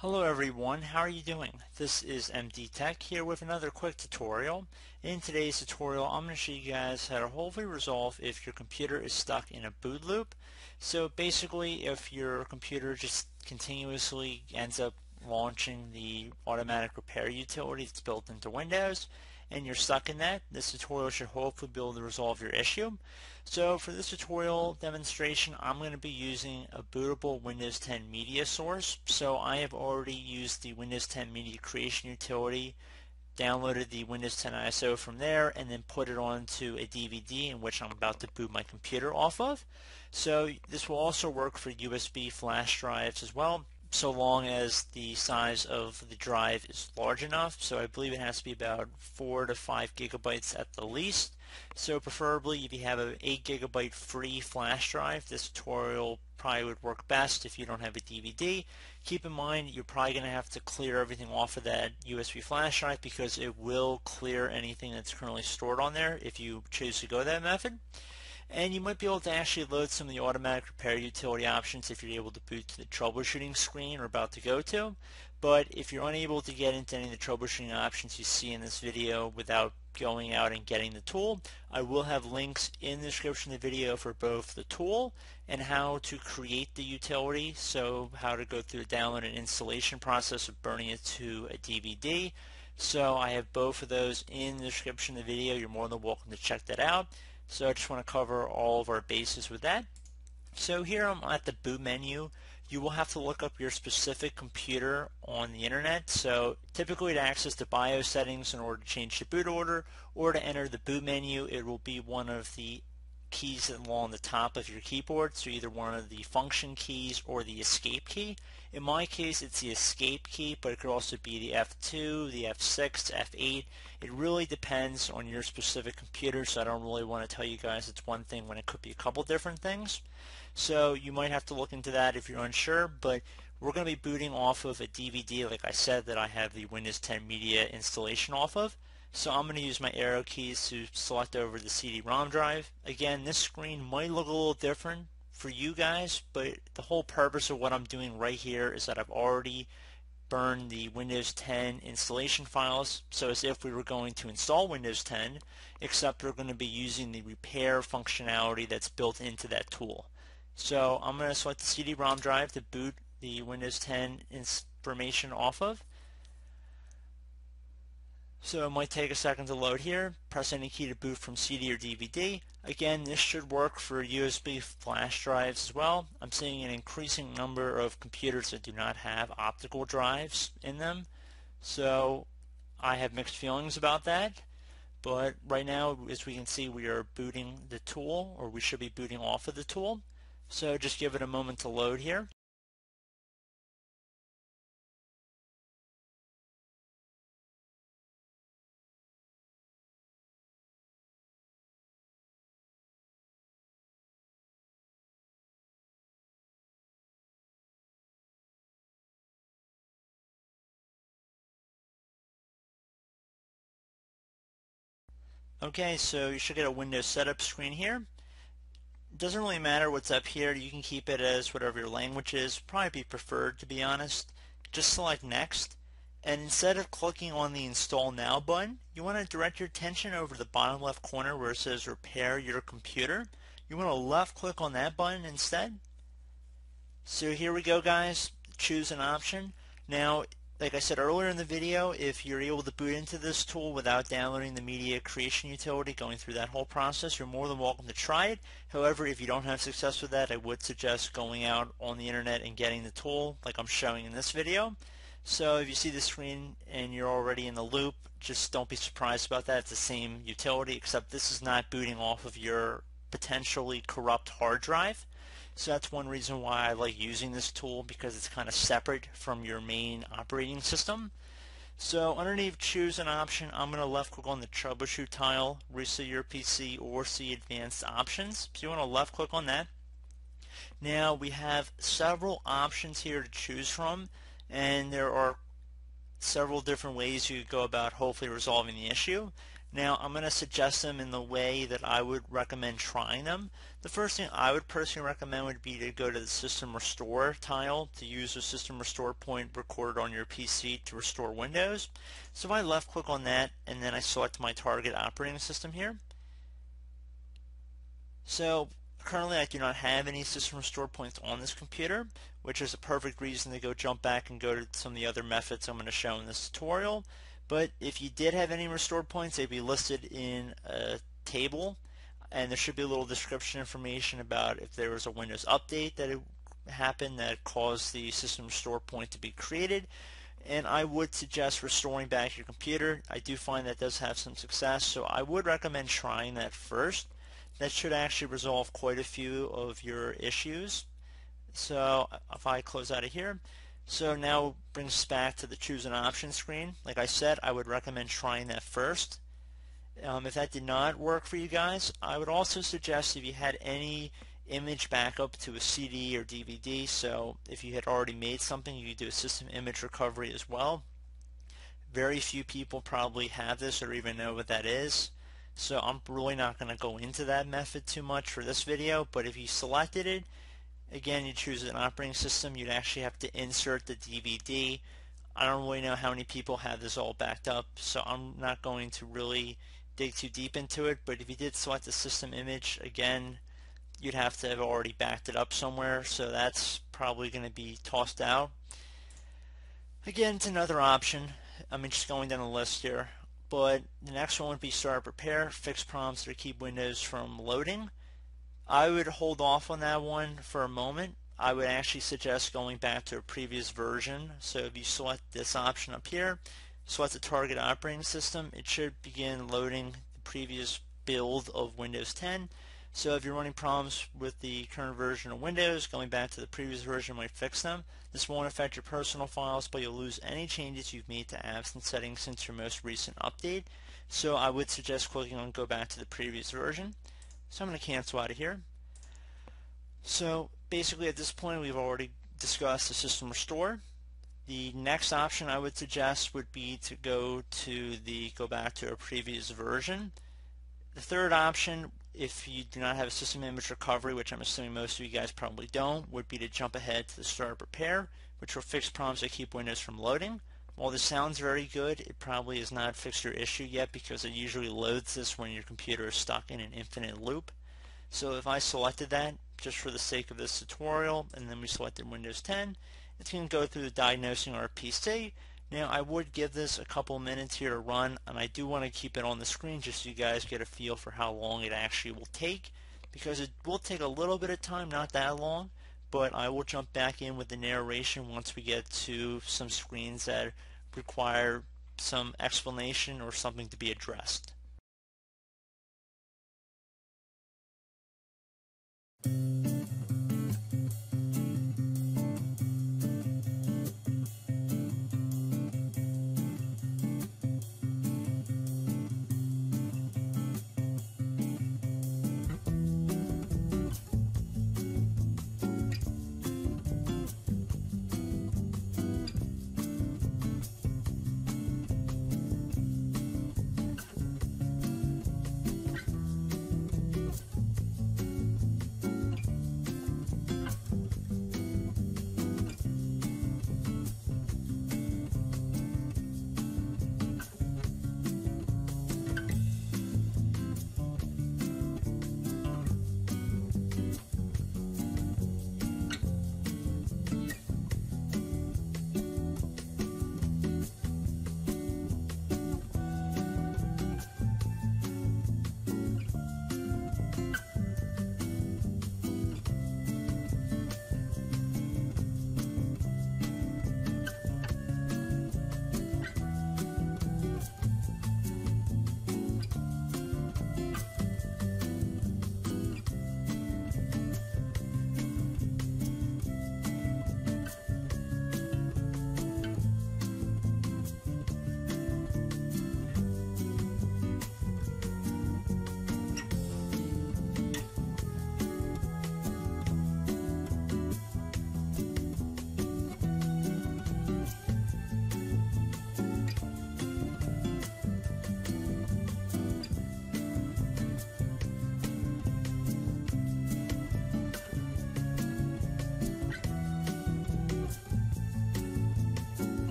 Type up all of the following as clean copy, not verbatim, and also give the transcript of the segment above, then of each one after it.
Hello everyone, how are you doing? This is MD Tech here with another quick tutorial. In today's tutorial I'm going to show you guys how to hopefully resolve if your computer is stuck in a boot loop. So basically if your computer just continuously ends up launching the automatic repair utility that's built into Windows and you're stuck in that, this tutorial should hopefully be able to resolve your issue. So for this tutorial demonstration, I'm going to be using a bootable Windows 10 media source. So I have already used the Windows 10 media creation utility, downloaded the Windows 10 ISO from there, and then put it onto a DVD in which I'm about to boot my computer off of. So this will also work for USB flash drives as well, so long as the size of the drive is large enough. So I believe it has to be about 4 to 5 gigabytes at the least. So preferably if you have an 8 gigabyte free flash drive, this tutorial probably would work best. If you don't have a DVD, keep in mind you're probably going to have to clear everything off of that USB flash drive because it will clear anything that's currently stored on there if you choose to go that method. And you might be able to actually load some of the automatic repair utility options if you're able to boot to the troubleshooting screen we're about to go to. But if you're unable to get into any of the troubleshooting options you see in this video without going out and getting the tool, I will have links in the description of the video for both the tool and how to create the utility, so how to go through the download and installation process of burning it to a DVD. So I have both of those in the description of the video. You're more than welcome to check that out. So I just want to cover all of our bases with that. So here I'm at the boot menu. You will have to look up your specific computer on the internet. So typically to access the BIOS settings in order to change the boot order or to enter the boot menu, it will be one of the keys along the top of your keyboard, so either one of the function keys or the escape key. In my case it's the escape key, but it could also be the F2, the F6, F8. It really depends on your specific computer, so I don't really want to tell you guys it's one thing when it could be a couple different things. So you might have to look into that if you're unsure, but we're going to be booting off of a DVD, like I said, that I have the Windows 10 media installation off of. So I'm going to use my arrow keys to select over the CD-ROM drive. Again, this screen might look a little different for you guys, but the whole purpose of what I'm doing right here is that I've already burned the Windows 10 installation files, so as if we were going to install Windows 10, except we're going to be using the repair functionality that's built into that tool. So I'm going to select the CD-ROM drive to boot the Windows 10 information off of. So it might take a second to load here. Press any key to boot from CD or DVD. Again, this should work for USB flash drives as well. I'm seeing an increasing number of computers that do not have optical drives in them. So I have mixed feelings about that. But right now, as we can see, we are booting the tool, or we should be booting off of the tool. So just give it a moment to load here. Okay, so you should get a Windows setup screen here. It doesn't really matter what's up here. You can keep it as whatever your language is. Probably be preferred, to be honest. Just select Next, and instead of clicking on the Install Now button, you want to direct your attention over to the bottom left corner where it says Repair Your Computer. You want to left click on that button instead. So here we go, guys. Choose an option. Now, like I said earlier in the video, if you're able to boot into this tool without downloading the media creation utility, going through that whole process, you're more than welcome to try it. However, if you don't have success with that, I would suggest going out on the internet and getting the tool like I'm showing in this video. So if you see the screen and you're already in the loop, just don't be surprised about that. It's the same utility, except this is not booting off of your potentially corrupt hard drive. So that's one reason why I like using this tool, because it's kind of separate from your main operating system. So underneath choose an option, I'm going to left click on the troubleshoot tile, reset your PC, or see advanced options. So you want to left click on that. Now we have several options here to choose from, and there are several different ways you could go about hopefully resolving the issue. Now I'm going to suggest them in the way that I would recommend trying them. The first thing I would personally recommend would be to go to the System Restore tile to use the System Restore point recorded on your PC to restore Windows. So if I left click on that and then I select my target operating system here. So currently I do not have any System Restore points on this computer, which is a perfect reason to go jump back and go to some of the other methods I'm going to show in this tutorial. But if you did have any restore points, they'd be listed in a table, and there should be a little description information about if there was a Windows update that happened that caused the system restore point to be created. And I would suggest restoring back your computer. I do find that does have some success, so I would recommend trying that first. That should actually resolve quite a few of your issues. So if I close out of here, so now it brings us back to the choose an option screen. Like I said, I would recommend trying that first. If that did not work for you guys, I would also suggest if you had any image backup to a CD or DVD, so if you had already made something, you could do a system image recovery as well. Very few people probably have this or even know what that is, so I'm really not going to go into that method too much for this video, but if you selected it, again, you choose an operating system, you'd actually have to insert the DVD. I don't really know how many people have this all backed up, so I'm not going to really dig too deep into it, but if you did select the system image, again, you'd have to have already backed it up somewhere, so that's probably going to be tossed out. Again, it's another option. I'm just going down the list here, but the next one would be Start Prepare, fix prompts that keep Windows from loading. I would hold off on that one for a moment. I would actually suggest going back to a previous version. So if you select this option up here, select the target operating system, it should begin loading the previous build of Windows 10. So if you're running problems with the current version of Windows, going back to the previous version might fix them. This won't affect your personal files, but you'll lose any changes you've made to apps and settings since your most recent update. So I would suggest clicking on go back to the previous version. So I'm going to cancel out of here. So basically at this point we've already discussed the system restore. The next option I would suggest would be to go back to a previous version. The third option, if you do not have a system image recovery, which I'm assuming most of you guys probably don't, would be to jump ahead to the Start Prepare, which will fix prompts that keep Windows from loading. While this sounds very good, it probably has not fixed your issue yet because it usually loads this when your computer is stuck in an infinite loop. So if I selected that just for the sake of this tutorial and then we selected Windows 10, it's going to go through the diagnosing our PC. Now I would give this a couple minutes here to run, and I do want to keep it on the screen just so you guys get a feel for how long it actually will take, because it will take a little bit of time, not that long, but I will jump back in with the narration once we get to some screens that require some explanation or something to be addressed.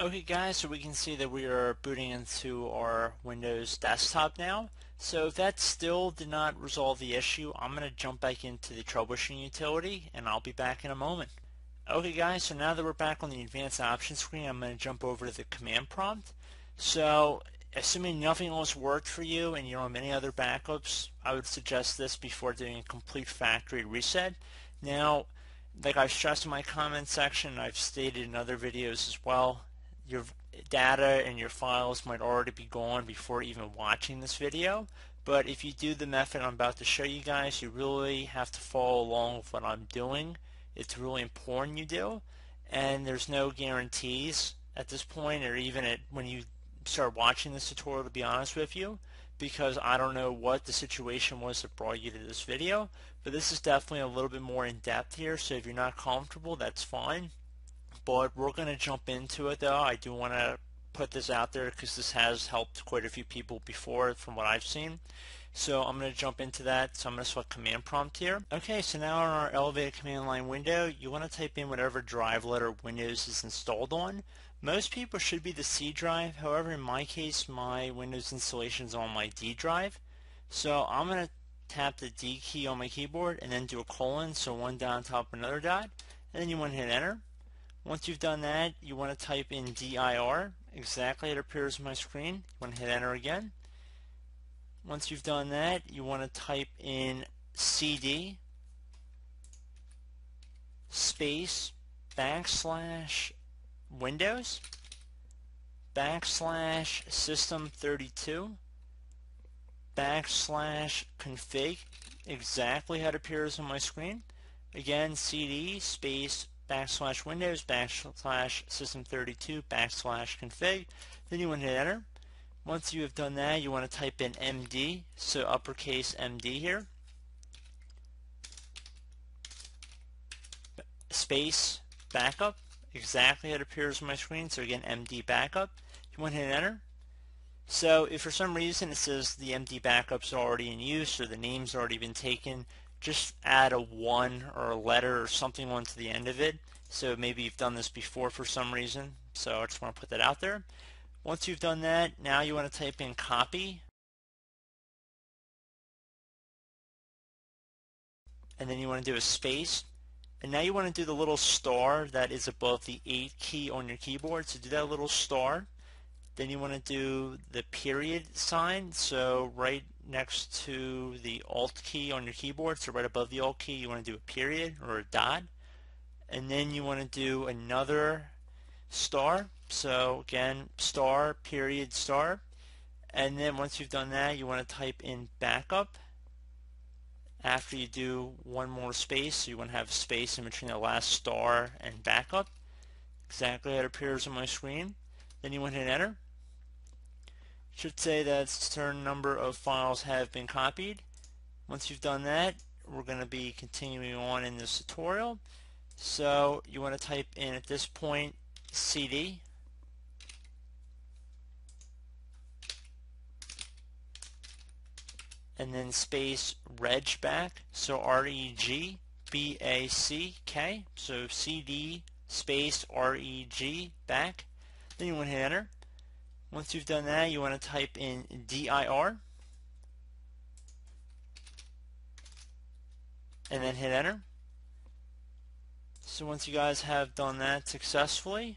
Okay guys, so we can see that we are booting into our Windows desktop now. So if that still did not resolve the issue, I'm going to jump back into the troubleshooting utility and I'll be back in a moment. Okay guys, so now that we're back on the advanced options screen, I'm going to jump over to the command prompt. So assuming nothing else worked for you and you don't have any other backups, I would suggest this before doing a complete factory reset. Now, like I've stressed in my comment section, I've stated in other videos as well, your data and your files might already be gone before even watching this video, but if you do the method I'm about to show you guys, you really have to follow along with what I'm doing. It's really important you do, and there's no guarantees at this point or even when you start watching this tutorial, to be honest with you, because I don't know what the situation was that brought you to this video, but this is definitely a little bit more in depth here, so if you're not comfortable, that's fine. But we're going to jump into it though. I do want to put this out there because this has helped quite a few people before from what I've seen. So I'm going to jump into that. So I'm going to select command prompt here. Okay, so now in our elevated command line window, you want to type in whatever drive letter Windows is installed on. Most people should be the C drive. However, in my case, my Windows installation is on my D drive. So I'm going to tap the D key on my keyboard and then do a colon, so one dot on top of another dot, and then you want to hit enter. Once you've done that, you want to type in dir, exactly it appears on my screen. You want to hit enter again. Once you've done that, you want to type in cd space / Windows / System32 / config, exactly how it appears on my screen. Again, cd space / Windows / System32 / config. Then you want to hit enter. Once you have done that, you want to type in MD, so uppercase MD here, space backup, exactly how it appears on my screen. So again, MD backup. You want to hit enter. So if for some reason it says the MD backup's already in use or the name's already been taken, just add a 1 or a letter or something onto the end of it. So maybe you've done this before for some reason. So I just want to put that out there. Once you've done that, now you want to type in copy. And then you want to do a space. And now you want to do the little star that is above the 8 key on your keyboard. So do that little star. Then you want to do the period sign. So right next to the Alt key on your keyboard, so right above the Alt key, you want to do a period or a dot. And then you want to do another star. So again, star, period, star. And then once you've done that, you want to type in backup. After you do one more space, so you want to have a space in between the last star and backup. Exactly how it appears on my screen. Then you want to hit enter. Should say that a certain number of files have been copied. Once you've done that, we're going to be continuing on in this tutorial. So you want to type in at this point cd and then space regback, so regback, so cd space reg back. Then you want to hit enter. Once you've done that, you want to type in dir and then hit enter. So once you guys have done that successfully,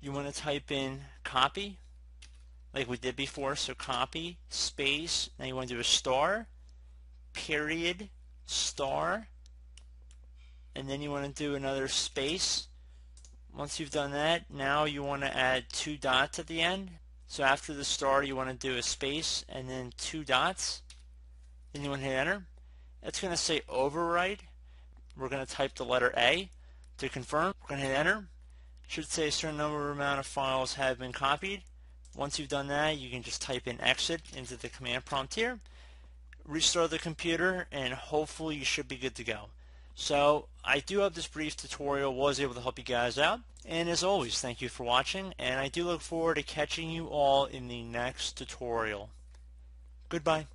you want to type in copy like we did before, so copy space, now you want to do a star, period, star, and then you want to do another space. Once you've done that, now you want to add 2 dots at the end. So after the star, you want to do a space and then 2 dots. Then you want to hit enter. It's going to say overwrite. We're going to type the letter A to confirm. We're going to hit enter. It should say a certain amount of files have been copied. Once you've done that, you can just type in exit into the command prompt here, restart the computer, and hopefully you should be good to go. So I do hope this brief tutorial was able to help you guys out, and as always, thank you for watching, and I do look forward to catching you all in the next tutorial. Goodbye.